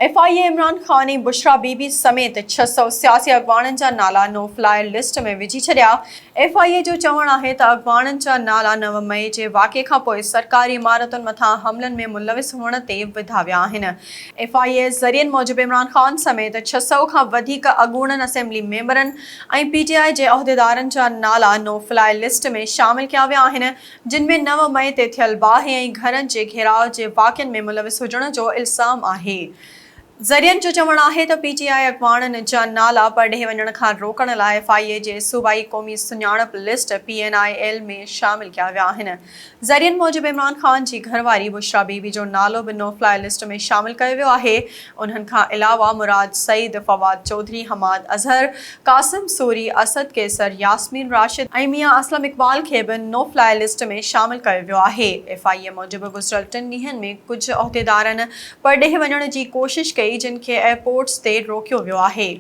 FIA Imran Khan ऐं बुशरा बीबी समेत 600 सियासी अॻवाननि जा नाला नो फ्लाई लिस्ट में विझी छॾिया। FIA जो चवणु आहे त अॻवाननि जा नाला 9 मई जे वाक़िए खां पोइ सरकारी इमारतुनि मथां हमलनि में मुलविस हुअण ते विधा विया आहिनि। FIA ज़रियनि मूजिबि इमरान ख़ान समेत 600 खां वधीक अॻूणनि असेंबली मेंबरनि ऐं PTI जे उहिदेदारनि जा नाला नो फ्लाई लिस्ट में शामिल कया विया आहिनि, जिन में 9 मई ते थियल बाहि ऐं घरनि जे घेराव जे वाक़िअनि में मुलविस हुजण जो इल्ज़ाम आहे। ज़रियनि जो चवणु आहे त PTI अॻवाननि जा नाला परॾेह वञण खां रोकण लाइ FIA जे सूबाई क़ौमी सुञाणप लिस्ट PNIL में शामिल कया विया आहिनि। ज़रियनि मूजिबि इमरान ख़ान जी घरवारी बुशरा बीबी जो नालो बि नो फ्लाई लिस्ट में शामिल कयो वियो आहे। उन्हनि खां अलावा मुराद सईद, फवाद चौधरी, हमाद अज़हर, कासिम सूरी, असद कैसर, यास्मीन राशिद ऐं मियां असलम इक़बाल खे बि नो फ्लाई लिस्ट में शामिल कयो वियो आहे। FIA मूजिबि गुज़िरियल 3 ॾींहनि में कुझु उहिदेदारनि परॾेह वञण जी कोशिश कई, जिन खे एयरपोर्ट्स ते रोकियो वियो आहे।